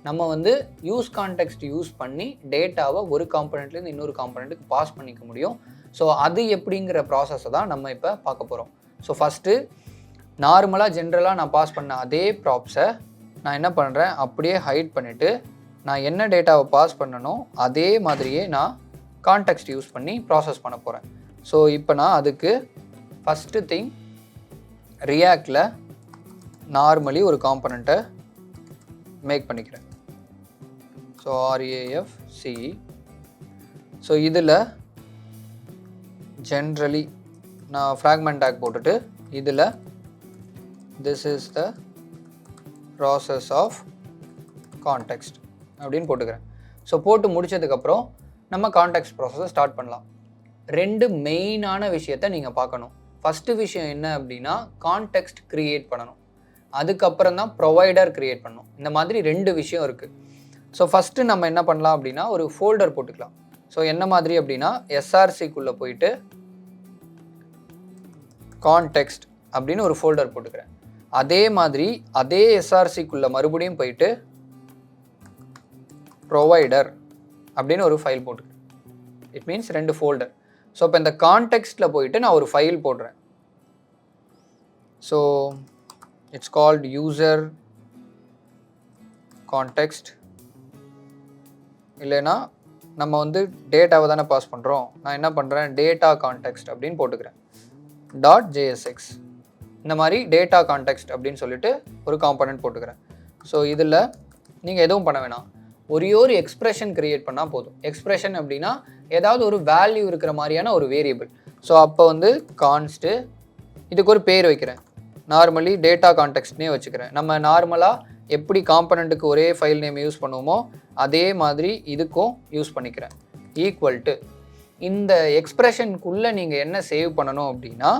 நம்ம வந்து யூஸ் கான்டெக்ஸ்ட் யூஸ் பண்ணி டேட்டாவை ஒரு காம்பனண்ட்லேருந்து இன்னொரு காம்பனண்ட்டுக்கு பாஸ் பண்ணிக்க முடியும். ஸோ அது எப்படிங்கிற ப்ராசஸை தான் நம்ம இப்போ பார்க்க போகிறோம். ஸோ ஃபஸ்ட்டு நார்மலாக ஜென்ரலாக நான் பாஸ் பண்ண அதே ப்ராப்ஸை நான் என்ன பண்ணுறேன், அப்படியே ஹைட் பண்ணிவிட்டு நான் என்ன டேட்டாவை பாஸ் பண்ணனோ அதே மாதிரியே நான் கான்டெக்ஸ்ட் யூஸ் பண்ணி ப்ராசஸ் பண்ண போகிறேன். ஸோ இப்போ நான் அதுக்கு ஃபஸ்ட்டு திங் ரியாக்டில் நார்மலி ஒரு காம்பனண்ட்டை மேக் பண்ணிக்கிறேன். So RAFC. ஸோ இதில் ஜென்ரலி நான் ஃப்ராக்மெண்ட் டேக் போட்டுட்டு இதில் this is the process of context அப்படின்னு போட்டுக்கிறேன். ஸோ போட்டு முடித்ததுக்கப்புறம் நம்ம கான்டெக்ஸ்ட் ப்ராசஸை ஸ்டார்ட் பண்ணலாம். ரெண்டு மெயினான விஷயத்தை நீங்கள் பார்க்கணும். ஃபஸ்ட்டு விஷயம் என்ன அப்படின்னா கான்டெக்ஸ்ட் க்ரியேட் பண்ணணும், அதுக்கப்புறம் தான் ப்ரொவைடர் க்ரியேட் பண்ணணும். இந்த மாதிரி ரெண்டு விஷயம் இருக்குது. ஸோ ஃபஸ்ட்டு நம்ம என்ன பண்ணலாம் அப்படின்னா ஒரு ஃபோல்டர் போட்டுக்கலாம். ஸோ என்ன மாதிரி அப்படின்னா SRCக்குள்ளே போயிட்டு கான்டெக்ஸ்ட் அப்படின்னு ஒரு ஃபோல்டர் போட்டுக்கிறேன். அதே மாதிரி அதே SRCக்குள்ளே மறுபடியும் போயிட்டு ப்ரொவைடர் அப்படின்னு ஒரு ஃபைல் போட்டுக்கிறேன். இட் மீன்ஸ் ரெண்டு ஃபோல்டர். ஸோ இப்போ இந்த கான்டெக்ஸ்ட்டில் போயிட்டு நான் ஒரு ஃபைல் போடுறேன். So it's called user context. இல்லைன்னா நம்ம வந்து டேட்டாவை தானே பாஸ் பண்ணுறோம், நான் என்ன பண்ணுறேன் டேட்டா கான்டெக்ஸ்ட் அப்படின்னு போட்டுக்கிறேன். .jsx இந்த மாதிரி டேட்டா கான்டெக்ஸ்ட் அப்படின்னு சொல்லிட்டு ஒரு காம்பனண்ட் போட்டுக்கிறேன். ஸோ இதில் நீங்கள் எதுவும் பண்ண வேணாம், ஒரே ஒரு எக்ஸ்பிரஷன் க்ரியேட் பண்ணால் போதும். எக்ஸ்பிரஷன் அப்படின்னா ஏதாவது ஒரு வேல்யூ இருக்கிற மாதிரியான ஒரு வேரியபிள். ஸோ அப்போ வந்து கான்ஸ்ட்டு, இதுக்கு ஒரு பேர் வைக்கிறேன், நார்மலி டேட்டா கான்டெக்ஸ்ட்னே வச்சுக்கிறேன். நம்ம நார்மலாக எப்படி காம்பனண்ட்டுக்கு ஒரே ஃபைல் நேம் யூஸ் பண்ணுவோமோ அதே மாதிரி இதுக்கும் யூஸ் பண்ணிக்கிறேன். ஈக்குவல் டு இந்த எக்ஸ்பிரஷனுக்குள்ளே நீங்கள் என்ன சேவ் பண்ணணும் அப்படின்னா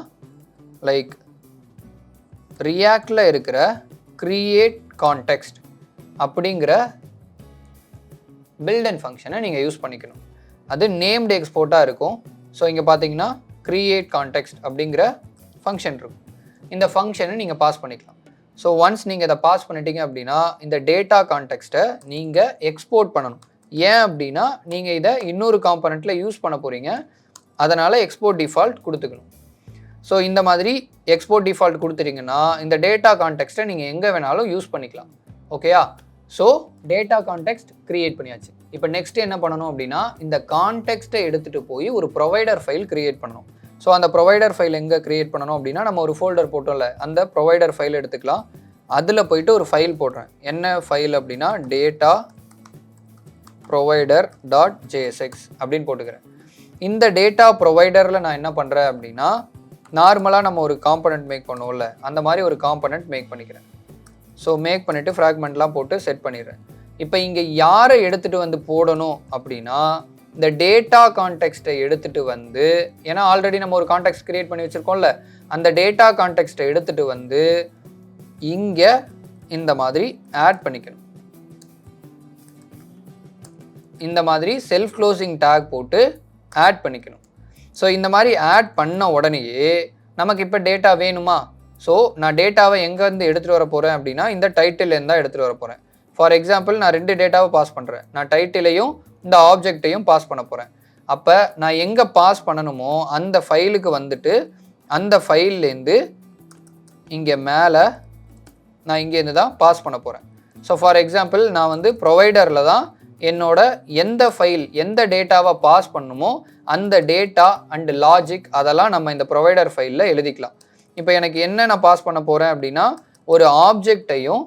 லைக் ரியாக்டில் இருக்கிற கிரியேட் கான்டெக்ஸ்ட் அப்படிங்கிற பில்ட்-இன் ஃபங்க்ஷனை நீங்கள் யூஸ் பண்ணிக்கணும். அது நேம்டு எக்ஸ்போர்ட்டாக இருக்கும். ஸோ இங்கே பார்த்தீங்கன்னா கிரியேட் கான்டெக்ஸ்ட் அப்படிங்கிற ஃபங்க்ஷன் இருக்கும். இந்த ஃபங்க்ஷனை நீங்கள் பாஸ் பண்ணிக்கலாம். ஸோ ஒன்ஸ் நீங்கள் இதை பாஸ் பண்ணிட்டீங்க அப்படின்னா இந்த டேட்டா கான்டெக்ஸ்ட்டை நீங்கள் எக்ஸ்போர்ட் பண்ணணும். ஏன் அப்படின்னா நீங்கள் இதை இன்னொரு காம்பனண்ட்டில் யூஸ் பண்ண போகிறீங்க, அதனால் எக்ஸ்போர்ட் டிஃபால்ட் கொடுத்துக்கணும். ஸோ இந்த மாதிரி எக்ஸ்போர்ட் டிஃபால்ட் கொடுத்துட்டீங்கன்னா இந்த டேட்டா கான்டெக்ஸ்ட்டை நீங்கள் எங்கே வேணாலும் யூஸ் பண்ணிக்கலாம். ஓகேயா? ஸோ டேட்டா கான்டெக்ஸ்ட் க்ரியேட் பண்ணியாச்சு. இப்போ நெக்ஸ்ட் என்ன பண்ணணும் அப்படின்னா இந்த கான்டெக்ஸ்ட்டை எடுத்துகிட்டு போய் ஒரு ப்ரொவைடர் ஃபைல் க்ரியேட் பண்ணணும். ஸோ அந்த ப்ரொவைடர் ஃபைல் எங்கே க்ரியேட் பண்ணணும் அப்படின்னா நம்ம ஒரு ஃபோல்டர் போட்டோம்ல, அந்த ப்ரொவைடர் ஃபைல் எடுத்துக்கலாம். அதில் போயிட்டு ஒரு ஃபைல் போடுறேன். என்ன ஃபைல் அப்படின்னா டேட்டா ப்ரொவைடர் .jsx அப்படின்னு போட்டுக்கிறேன். இந்த டேட்டா ப்ரொவைடரில் நான் என்ன பண்ணுறேன் அப்படின்னா நார்மலாக நம்ம ஒரு காம்பனண்ட் மேக் பண்ணுவோம்ல, அந்த மாதிரி ஒரு காம்பனண்ட் மேக் பண்ணிக்கிறேன். ஸோ மேக் பண்ணிவிட்டு ஃப்ராக்மெண்ட்லாம் போட்டு செட் பண்ணிடுறேன். இப்போ இங்கே யாரை எடுத்துகிட்டு வந்து போடணும் அப்படின்னா, இந்த டேட்டா கான்டெக்ஸ்ட்டை எடுத்துகிட்டு வந்து, ஏன்னா ஆல்ரெடி நம்ம ஒரு கான்டெக்ஸ்ட் கிரியேட் பண்ணி வச்சுருக்கோம்ல, அந்த டேட்டா கான்டெக்ஸ்ட்டை எடுத்துகிட்டு வந்து இங்கே இந்த மாதிரி ஆட் பண்ணிக்கணும். இந்த மாதிரி செல்ஃப் க்ளோசிங் டேக் போட்டு ஆட் பண்ணிக்கணும். ஸோ இந்த மாதிரி ஆட் பண்ண உடனேயே நமக்கு இப்போ டேட்டா வேணுமா? ஸோ நான் டேட்டாவை எங்கேருந்து எடுத்துகிட்டு வர போகிறேன் அப்படின்னா, இந்த டைட்டிலேருந்து தான் எடுத்துகிட்டு வர போகிறேன். ஃபார் எக்ஸாம்பிள் நான் 2 டேட்டாவை பாஸ் பண்ணுறேன். நான் டைட்டிலையும் இந்த ஆப்ஜெக்டையும் பாஸ் பண்ண போகிறேன். அப்போ நான் எங்கே பாஸ் பண்ணணுமோ அந்த ஃபைலுக்கு வந்துட்டு அந்த ஃபைல்லேருந்து இங்கே மேலே நான் இங்கேருந்து தான் பாஸ் பண்ண போகிறேன். ஸோ ஃபார் எக்ஸாம்பிள் நான் வந்து ப்ரொவைடரில் தான் என்னோட எந்த ஃபைல் எந்த டேட்டாவை பாஸ் பண்ணுமோ அந்த டேட்டா அண்ட் லாஜிக் அதெல்லாம் நம்ம இந்த ப்ரொவைடர் ஃபைலில் எழுதிக்கலாம். இப்போ எனக்கு என்ன நான் பாஸ் பண்ண போகிறேன் அப்படின்னா, ஒரு ஆப்ஜெக்டையும்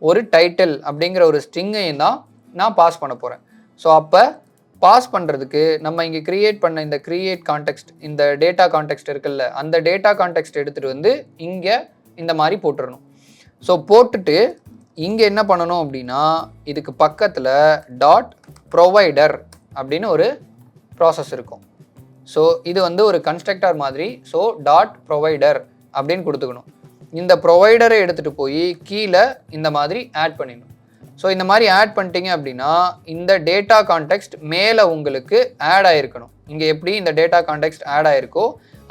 ஒரு டைட்டில் அப்படிங்கிற ஒரு ஸ்ட்ரிங்கையும் தான் நான் பாஸ் பண்ண போகிறேன். ஸோ அப்போ பாஸ் பண்ணுறதுக்கு நம்ம இங்கே க்ரியேட் பண்ண இந்த க்ரியேட் கான்டெக்ஸ்ட், இந்த டேட்டா கான்டெக்ஸ்ட் இருக்குல்ல, அந்த டேட்டா கான்டெக்ஸ்ட் எடுத்துகிட்டு வந்து இங்கே இந்த மாதிரி போட்டுடணும். ஸோ போட்டுட்டு இங்கே என்ன பண்ணணும் அப்படின்னா, இதுக்கு பக்கத்தில் டாட் ப்ரொவைடர் அப்படின்னு ஒரு ப்ராசஸ் இருக்கும். ஸோ இது வந்து ஒரு கன்ஸ்ட்ரக்டர் மாதிரி. ஸோ டாட் ப்ரொவைடர் அப்படின்னு கொடுத்துக்கணும். இந்த ப்ரொவைடரை எடுத்துகிட்டு போய் கீழே இந்த மாதிரி ஆட் பண்ணிடணும். ஸோ இந்த மாதிரி ஆட் பண்ணிட்டீங்க அப்படின்னா இந்த டேட்டா கான்டெக்ஸ்ட் மேலே உங்களுக்கு ஆட் ஆகிருக்கணும். இங்கே எப்படி இந்த டேட்டா கான்டெக்ஸ்ட் ஆட் ஆகிருக்கோ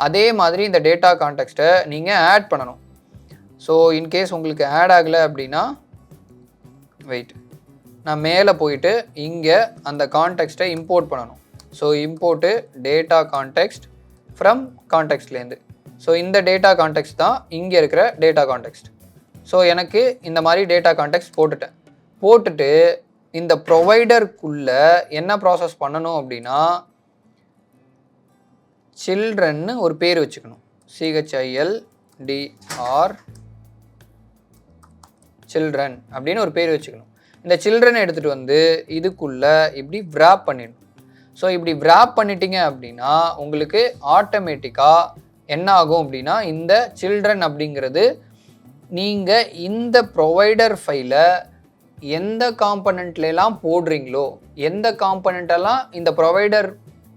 அதே மாதிரி இந்த டேட்டா கான்டெக்ஸ்ட்டை நீங்கள் ஆட் பண்ணணும். ஸோ இன்கேஸ் உங்களுக்கு ஆட் ஆகலை அப்படின்னா வெயிட், நான் மேலே போயிட்டு இங்கே அந்த கான்டெக்ஸ்ட்டை இம்போர்ட் பண்ணணும். So import data context from கான்டெக்ஸ்ட்லேருந்து. ஸோ இந்த டேட்டா கான்டெக்ஸ்ட் தான் இங்கே இருக்கிற டேட்டா கான்டெக்ஸ்ட். ஸோ எனக்கு இந்த மாதிரி டேட்டா கான்டெக்ஸ்ட் போட்டுட்டு இந்த ப்ரொவைடருக்குள்ளே என்ன ப்ராசஸ் பண்ணணும் அப்படின்னா, சில்ட்ரன்னு ஒரு பேர் வச்சுக்கணும். CHILDR சில்ட்ரன் அப்படின்னு ஒரு பேர் வச்சுக்கணும். இந்த சில்ட்ரனை எடுத்துகிட்டு வந்து இதுக்குள்ளே இப்படி விராப் பண்ணிடணும். ஸோ இப்படி விராப் பண்ணிட்டீங்க அப்படின்னா உங்களுக்கு ஆட்டோமேட்டிக்காக என்ன ஆகும் அப்படின்னா, இந்த சில்ட்ரன் அப்படிங்கிறது நீங்கள் இந்த ப்ரொவைடர் ஃபைலை எந்த காம்பனண்ட்லாம் போடுறீங்களோ, எந்த காம்பனண்ட்டெல்லாம் இந்த ப்ரொவைடர்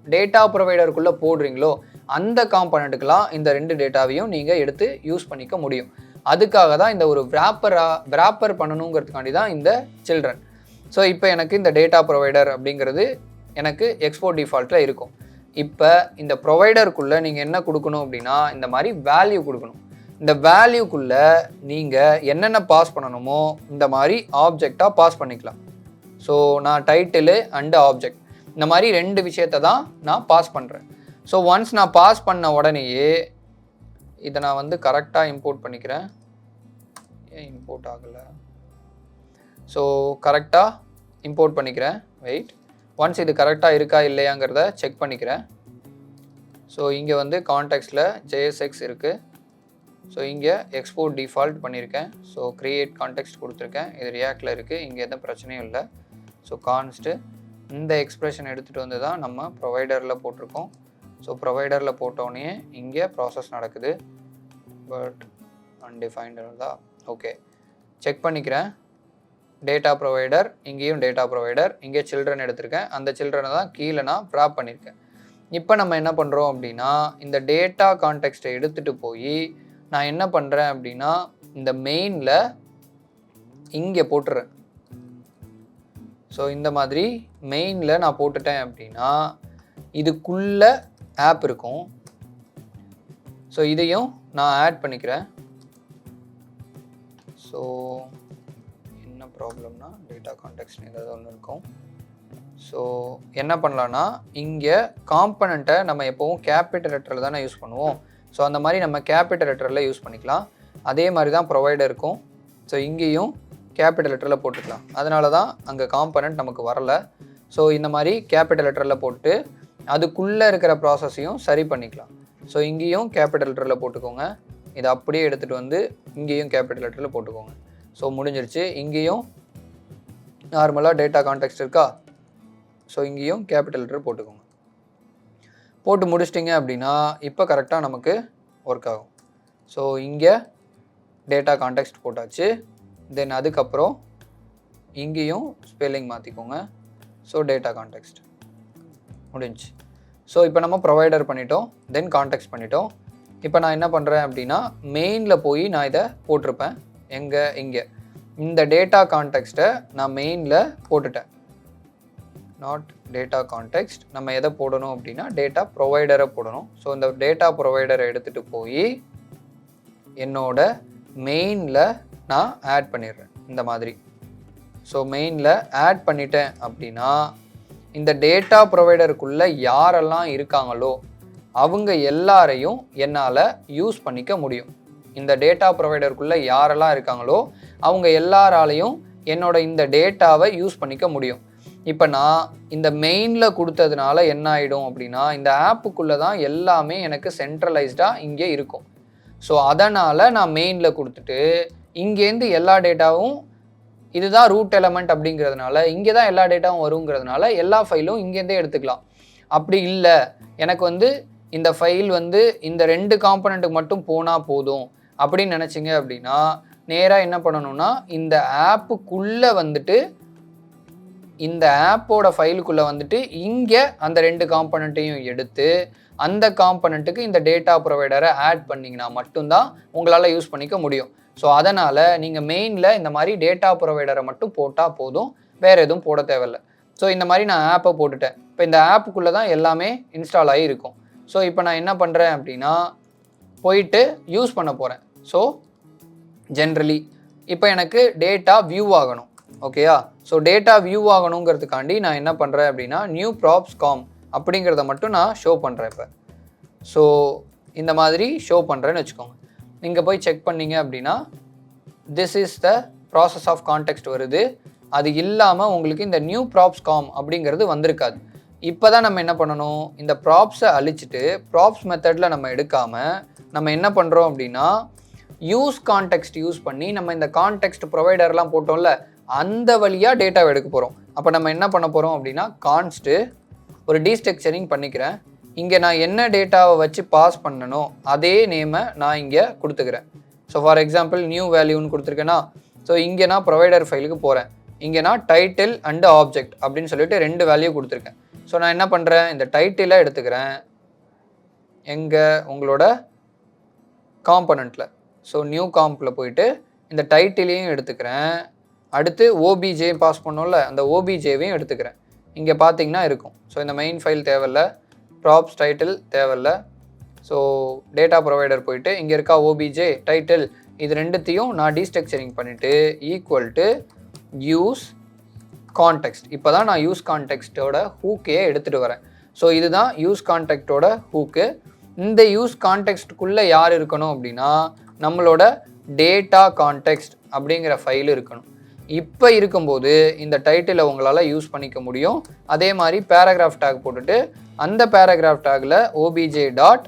டேட்டா ப்ரொவைடருக்குள்ளே போடுறீங்களோ அந்த காம்பனண்ட்டுக்கெல்லாம் இந்த 2 டேட்டாவையும் நீங்கள் எடுத்து யூஸ் பண்ணிக்க முடியும். அதுக்காக தான் இந்த ஒரு விராப்பர் பண்ணணுங்கிறதுக்காண்டி தான் இந்த சில்ட்ரன். ஸோ இப்போ எனக்கு இந்த டேட்டா ப்ரொவைடர் அப்படிங்கிறது எனக்கு எக்ஸ்போர்ட் டிஃபால்ட்டில் இருக்கும். இப்போ இந்த ப்ரொவைடருக்குள்ளே நீங்கள் என்ன கொடுக்கணும் அப்படின்னா, இந்த மாதிரி வேல்யூ கொடுக்கணும். இந்த வேல்யூக்குள்ளே நீங்கள் என்னென்ன பாஸ் பண்ணணுமோ இந்த மாதிரி ஆப்ஜெக்டாக பாஸ் பண்ணிக்கலாம். ஸோ நான் டைட்டிலு அண்டு ஆப்ஜெக்ட் இந்த மாதிரி 2 விஷயத்தை தான் நான் பாஸ் பண்ணுறேன். ஸோ ஒன்ஸ் நான் பாஸ் பண்ண உடனேயே இதை நான் வந்து கரெக்டாக இம்போர்ட் பண்ணிக்கிறேன். ஏன் இம்போர்ட் ஆகலை? ஸோ கரெக்டாக இம்போர்ட் பண்ணிக்கிறேன். வெயிட், ஒன்ஸ் இது கரெக்டாக இருக்கா இல்லையாங்கிறத செக் பண்ணிக்கிறேன். ஸோ இங்கே வந்து கான்டெக்ஸ்டில் JSX இருக்குது. ஸோ இங்கே எக்ஸ்போர்ட் டிஃபால்ட் பண்ணியிருக்கேன். ஸோ க்ரியேட் கான்டெக்ஸ்ட் கொடுத்துருக்கேன். இது ரியாக்டில் இருக்குது. இங்கே எந்த பிரச்சனையும் இல்லை. ஸோ கான்ஸ்ட்டு இந்த எக்ஸ்ப்ரெஷன் எடுத்துகிட்டு வந்து தான் நம்ம ப்ரொவைடரில் போட்டிருக்கோம். ஸோ ப்ரொவைடரில் போட்டோடனே இங்கே ப்ராசஸ் நடக்குது. பட் அன்டிஃபைன்டு தான். ஓகே, செக் பண்ணிக்கிறேன். டேட்டா ப்ரொவைடர், இங்கேயும் டேட்டா ப்ரொவைடர், இங்கே சில்ட்ரன் எடுத்திருக்கேன். அந்த சில்ட்ரனை தான் கீழே நான் ப்ராப் பண்ணியிருக்கேன். இப்போ நம்ம என்ன பண்ணுறோம் அப்படின்னா, இந்த டேட்டா கான்டெக்ஸ்ட்டை எடுத்துகிட்டு போய் நான் என்ன பண்ணுறேன் அப்படின்னா, இந்த மெயினில் இங்கே போட்டுறேன். ஸோ இந்த மாதிரி மெயினில் நான் போட்டுட்டேன் அப்படின்னா இதுக்குள்ளே ஆப் இருக்கும். ஸோ இதையும் நான் ஆட் பண்ணிக்கிறேன். ஸோ என்ன ப்ராப்ளம்னா, டேட்டா கான்டெக்ஸ்ட் ஏதாவது ஒன்று இருக்கும். ஸோ என்ன பண்ணலான்னா, இங்கே காம்பனண்ட்டை நம்ம எப்போவும் கேபிட்டல் லெட்டரில் தானே யூஸ் பண்ணுவோம். ஸோ அந்த மாதிரி நம்ம கேபிட்டல் லெட்டரில் யூஸ் பண்ணிக்கலாம். அதே மாதிரி தான் ப்ரொவைடர் இருக்கும். ஸோ இங்கேயும் கேபிட்டல் லெட்டரில் போட்டுக்கலாம். அதனால தான் அங்கே காம்பனண்ட் நமக்கு வரலை. ஸோ இந்த மாதிரி கேபிட்டல் லெட்டரில் போட்டு அதுக்குள்ளே இருக்கிற ப்ராசஸையும் சரி பண்ணிக்கலாம். ஸோ இங்கேயும் கேபிட்டல் லெட்டரில் போட்டுக்கோங்க. இதை அப்படியே எடுத்துகிட்டு வந்து இங்கேயும் கேபிட்டல் லெட்டரில் போட்டுக்கோங்க. ஸோ முடிஞ்சிருச்சு. இங்கேயும் நார்மலாக டேட்டா கான்டெக்ஸ்ட் இருக்கா? ஸோ இங்கேயும் கேபிட்டல் லெட்டர் போட்டுக்கோங்க. போட்டு முடிச்சிட்டிங்க அப்படின்னா இப்போ கரெக்டாக நமக்கு ஒர்க் ஆகும். ஸோ இங்கே டேட்டா கான்டெக்ஸ்ட் போட்டாச்சு. தென் அதுக்கப்புறம் இங்கேயும் ஸ்பெல்லிங் மாற்றிக்கோங்க. ஸோ டேட்டா கான்டெக்ஸ்ட் முடிஞ்சு. ஸோ இப்போ நம்ம ப்ரொவைடர் பண்ணிட்டோம், தென் கான்டெக்ஸ்ட் பண்ணிட்டோம். இப்போ நான் என்ன பண்ணுறேன் அப்படின்னா மெயினில் போய் நான் இதை போட்டிருப்பேன். இங்கே இந்த டேட்டா கான்டெக்ஸ்ட்டை நான் மெயினில் போட்டுட்டேன். நாட் டேட்டா கான்டெக்ஸ்ட், நம்ம எதை போடணும் அப்படின்னா டேட்டா ப்ரொவைடரை போடணும். ஸோ இந்த டேட்டா ப்ரொவைடரை எடுத்துகிட்டு போய் என்னோட மெயினில் நான் ஆட் பண்ணிடுறேன் இந்த மாதிரி. ஸோ மெயினில் ஆட் பண்ணிட்டேன் அப்படின்னா இந்த டேட்டா ப்ரொவைடருக்குள்ளே யாரெல்லாம் இருக்காங்களோ அவங்க எல்லாரையும் என்னால் யூஸ் பண்ணிக்க முடியும். இந்த டேட்டா ப்ரொவைடருக்குள்ளே யாரெல்லாம் இருக்காங்களோ அவங்க எல்லாராலையும் என்னோட இந்த டேட்டாவை யூஸ் பண்ணிக்க முடியும். இப்போ நான் இந்த மெயினில் கொடுத்ததுனால என்ன ஆகிடும் அப்படின்னா இந்த ஆப்புக்குள்ளே தான் எல்லாமே எனக்கு சென்ட்ரலைஸ்டாக இங்கே இருக்கும். ஸோ அதனால் நான் மெயினில் கொடுத்துட்டு இங்கேருந்து எல்லா டேட்டாவும் இதுதான் ரூட் எலமெண்ட் அப்படிங்கிறதுனால இங்கே தான் எல்லா டேட்டாவும் வருங்கிறதுனால எல்லா ஃபைலும் இங்கேருந்தே எடுத்துக்கலாம். அப்படி இல்லை எனக்கு இந்த ஃபைல் இந்த 2 காம்பனண்ட்டுக்கு மட்டும் போனால் போதும் அப்படின்னு நினச்சிங்க அப்படின்னா நேராக என்ன பண்ணணும்னா இந்த ஆப்புக்குள்ளே இந்த ஆப்போட ஃபைலுக்குள்ளே இங்கே அந்த 2 காம்பனண்ட்டையும் எடுத்து அந்த காம்பனண்ட்டுக்கு இந்த டேட்டா ப்ரொவைடரை ஆட் பண்ணிங்கன்னா மட்டும்தான் உங்களால் யூஸ் பண்ணிக்க முடியும். ஸோ அதனால் நீங்கள் மெயினில் இந்த மாதிரி டேட்டா ப்ரொவைடரை மட்டும் போட்டால் போதும், வேறு எதுவும் போட தேவையில்லை. ஸோ இந்த மாதிரி நான் ஆப்பை போட்டுட்டேன். இப்போ இந்த ஆப்புக்குள்ளே தான் எல்லாமே இன்ஸ்டால் ஆகி இருக்கும். ஸோ இப்போ நான் என்ன பண்ணுறேன் அப்படின்னா போயிட்டு யூஸ் பண்ண போகிறேன். ஸோ ஜென்ரலி இப்போ எனக்கு டேட்டா வியூ ஆகணும், ஓகேயா? ஸோ டேட்டா வியூ ஆகணுங்கிறதுக்காண்டி நான் என்ன பண்ணுறேன் அப்படின்னா நியூ ப்ராப்ஸ் காம் அப்படிங்கிறத மட்டும் நான் ஷோ பண்ணுறேன் இப்போ. ஸோ இந்த மாதிரி ஷோ பண்ணுறேன்னு வச்சுக்கோங்க. நீங்கள் போய் செக் பண்ணீங்க அப்படின்னா this is the process of context வருது. அது இல்லாமல் உங்களுக்கு இந்த நியூ ப்ராப்ஸ் காம் அப்படிங்கிறது வந்திருக்காது. இப்போ தான் நம்ம என்ன பண்ணணும், இந்த ப்ராப்ஸை அழிச்சிட்டு ப்ராப்ஸ் மெத்தடில் நம்ம எடுக்காமல் நம்ம என்ன பண்ணுறோம் அப்படின்னா யூஸ் கான்டெக்ஸ்ட் யூஸ் பண்ணி நம்ம இந்த கான்டெக்ஸ்ட் ப்ரொவைடர்லாம் போட்டோம்ல அந்த வழியாக டேட்டாவை எடுக்க போகிறோம். அப்போ நம்ம என்ன பண்ண போகிறோம் அப்படின்னா கான்ஸ்ட்டு ஒரு டீஸ்ட்ரக்சரிங் பண்ணிக்கிறேன். இங்கே நான் என்ன டேட்டாவை வச்சு பாஸ் பண்ணனோ அதே நேமை நான் இங்கே கொடுத்துக்கிறேன். ஸோ ஃபார் எக்ஸாம்பிள் நியூ வேல்யூன்னு கொடுத்துருக்கேன்னா ஸோ இங்கே நான் ப்ரொவைடர் ஃபைலுக்கு போகிறேன். இங்கே நான் டைட்டில் அண்டு ஆப்ஜெக்ட் அப்படின்னு சொல்லிட்டு 2 வேல்யூ கொடுத்துருக்கேன். ஸோ நான் என்ன பண்ணுறேன், இந்த டைட்டிலை எடுத்துக்கிறேன் எங்கே உங்களோட காம்பனண்ட்டில். ஸோ நியூ காம்பில் போயிட்டு இந்த டைட்டிலையும் எடுத்துக்கிறேன். அடுத்து ஓபிஜே பாஸ் பண்ணோம்ல அந்த ஓபிஜேவையும் எடுத்துக்கிறேன். இங்கே பார்த்தீங்கன்னா இருக்கும். ஸோ இந்த மெயின் ஃபைல் தேவையில்ல, ப்ராப்ஸ் டைட்டில் தேவையில்ல. ஸோ டேட்டா ப்ரொவைடர் போயிட்டு இங்கே இருக்கா ஓபிஜே டைட்டில், இது 2த்தையும் நான் டீஸ்ட்ரக்சரிங் பண்ணிவிட்டு ஈக்குவல் டு யூஸ் கான்டெக்ஸ்ட். இப்போ தான் நான் யூஸ் கான்டெக்ஸ்ட்டோட ஹூக்கையே எடுத்துகிட்டு வரேன். ஸோ இதுதான் யூஸ் கான்டெக்டோட ஹூக்கு. இந்த யூஸ் கான்டெக்ஸ்ட்டுக்குள்ளே யார் இருக்கணும் அப்படின்னா நம்மளோட டேட்டா கான்டெக்ஸ்ட் அப்படிங்கிற ஃபைல் இருக்கணும். இப்போ இருக்கும்போது இந்த டைட்டிலை உங்களால் யூஸ் பண்ணிக்க முடியும். அதே மாதிரி பேராகிராஃப் டேக் போட்டுட்டு அந்த பேராகிராஃப் டேக்கில் ஓபிஜே டாட்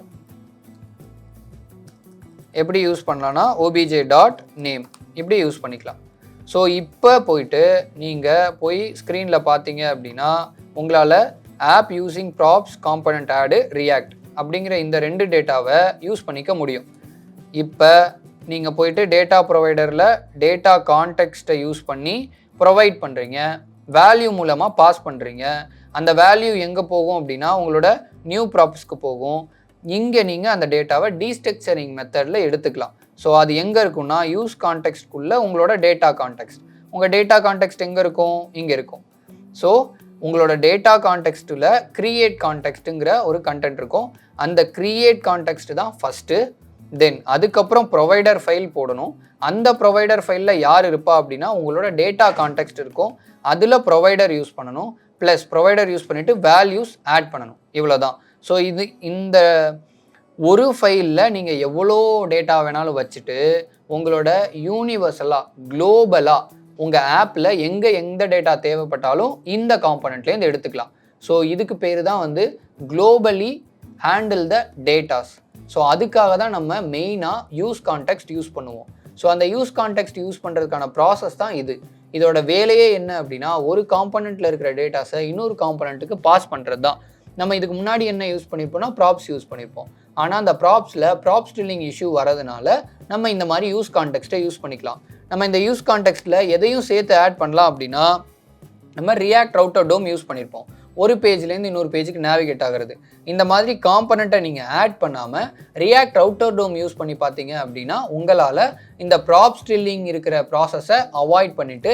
எப்படி யூஸ் பண்ணலான்னா ஓபிஜே டாட் நேம் இப்படி யூஸ் பண்ணிக்கலாம். ஸோ இப்போ போயிட்டு நீங்கள் போய் ஸ்க்ரீனில் பார்த்தீங்க அப்படின்னா உங்களால் ஆப் யூஸிங் ப்ராப்ஸ் காம்பனண்ட் ஆடு ரியாக்ட் அப்படிங்கிற இந்த 2 டேட்டாவை யூஸ் பண்ணிக்க முடியும். இப்போ நீங்கள் போயிட்டு டேட்டா ப்ரொவைடரில் டேட்டா கான்டெக்ஸ்ட்டை யூஸ் பண்ணி ப்ரொவைட் பண்ணுறீங்க, வேல்யூ மூலமாக பாஸ் பண்ணுறீங்க. அந்த வேல்யூ எங்கே போகும் அப்படின்னா உங்களோட நியூ ப்ராப்ஸ்க்கு போகும். இங்கே நீங்கள் அந்த டேட்டாவை டீஸ்ட்ரக்சரிங் மெத்தடில் எடுத்துக்கலாம். ஸோ அது எங்கே இருக்குன்னா யூஸ் கான்டெக்ஸ்ட்குள்ளே உங்களோட டேட்டா கான்டெக்ஸ்ட். உங்கள் டேட்டா கான்டெக்ஸ்ட் எங்கே இருக்கும், இங்கே இருக்கும். ஸோ உங்களோட டேட்டா கான்டெக்ஸ்ட்டில் க்ரியேட் கான்டெக்ஸ்ட்டுங்கிற ஒரு கண்டென்ட் இருக்கும். அந்த க்ரியேட் கான்டெக்ஸ்ட் தான் ஃபஸ்ட்டு. தென் அதுக்கப்புறம் ப்ரொவைடர் ஃபைல் போடணும். அந்த ப்ரொவைடர் ஃபைலில் யார் இருப்பா அப்படின்னா உங்களோட டேட்டா கான்டெக்ஸ்ட் இருக்கும். அதில் ப்ரொவைடர் யூஸ் பண்ணணும், ப்ளஸ் ப்ரொவைடர் யூஸ் பண்ணிவிட்டு வேல்யூஸ் ஆட் பண்ணணும். இவ்வளோ தான். ஸோ இந்த ஒரு ஃபைலில் நீங்கள் எவ்வளோ டேட்டா வேணாலும் வச்சுட்டு உங்களோட யூனிவர்சலாக குளோபலாக உங்கள் ஆப்பில் எந்த டேட்டா தேவைப்பட்டாலும் இந்த காம்பனண்ட்லேருந்து எடுத்துக்கலாம். ஸோ இதுக்கு பேர் தான் globally handle the datas. So அதுக்காக தான் நம்ம மெயினாக யூஸ் கான்டெக்ஸ்ட் யூஸ் பண்ணுவோம். ஸோ அந்த யூஸ் கான்டெக்ஸ்ட் யூஸ் பண்ணுறதுக்கான ப்ராசஸ் தான் இது. இதோட வேலையே என்ன அப்படின்னா ஒரு காம்பனண்ட்டில் இருக்கிற டேட்டாஸை இன்னொரு காம்பனண்ட்டுக்கு பாஸ் பண்ணுறது தான். நம்ம இதுக்கு முன்னாடி என்ன யூஸ் பண்ணியிருப்போம்னா ப்ராப்ஸ் யூஸ் பண்ணியிருப்போம். ஆனால் அந்த ப்ராப்ஸில் ப்ராப் ஸ்டில்லிங் இஷ்யூ வரதுனால நம்ம இந்த மாதிரி யூஸ் கான்டெக்ஸ்ட்டை யூஸ் பண்ணிக்கலாம். நம்ம இந்த யூஸ் கான்டெக்ஸ்ட்டில் எதையும் சேர்த்து ஆட் பண்ணலாம் அப்படின்னா நம்ம ரியாக்ட் ரவுட்டர் டோம் யூஸ் பண்ணியிருப்போம். ஒரு பேஜ்லேருந்து இன்னொரு பேஜுக்கு நேவிகேட் ஆகிறது. இந்த மாதிரி காம்பனண்ட்டை நீங்கள் ஆட் பண்ணாமல் ரியாக்ட் ரவுட்டர் டோம் யூஸ் பண்ணி பார்த்தீங்க அப்படின்னா உங்களால் இந்த ப்ராப் ஸ்டில்லிங் இருக்கிற ப்ராசஸை அவாய்ட் பண்ணிவிட்டு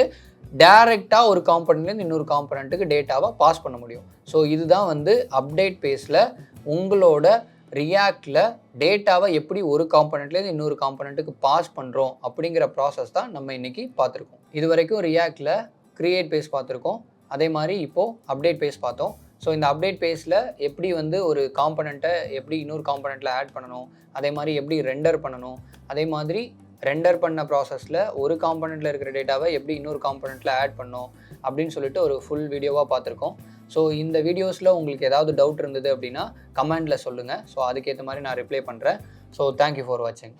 டைரெக்டாக ஒரு காம்பனண்ட்லேருந்து இன்னொரு காம்பனண்ட்டுக்கு டேட்டாவை பாஸ் பண்ண முடியும். ஸோ இதுதான் வந்து அப்டேட் பேஸில் உங்களோட ரியாக்டில் டேட்டாவை எப்படி ஒரு காம்பனண்ட்லேருந்து இன்னொரு காம்பனண்ட்டுக்கு பாஸ் பண்ணுறோம் அப்படிங்கிற ப்ராசஸ் தான் நம்ம இன்றைக்கி பார்த்துருக்கோம். இது வரைக்கும் ரியாக்டில் கிரியேட் பேஸ் பார்த்துருக்கோம். அதே மாதிரி இப்போது அப்டேட் பேஸ் பார்த்தோம். ஸோ இந்த அப்டேட் பேஸில் எப்படி வந்து ஒரு காம்பனண்ட்டை எப்படி இன்னொரு காம்பனண்ட்டில் ஆட் பண்ணணும், அதே மாதிரி எப்படி ரெண்டர் பண்ணணும், அதே மாதிரி ரெண்டர் பண்ண ப்ராசஸில் ஒரு காம்பனண்ட்டில் இருக்கிற டேட்டாவை எப்படி இன்னொரு காம்பனண்ட்டில் ஆட் பண்ணணும் அப்படின்னு சொல்லிட்டு ஒரு ஃபுல் வீடியோவாக பார்த்துருக்கோம். ஸோ இந்த வீடியோஸில் உங்களுக்கு ஏதாவது டவுட் இருந்தது அப்படின்னா கமெண்டில் சொல்லுங்கள். ஸோ அதுக்கேற்ற மாதிரி நான் ரிப்ளை பண்ணுறேன். ஸோ தேங்க்யூ ஃபார் வாட்சிங்.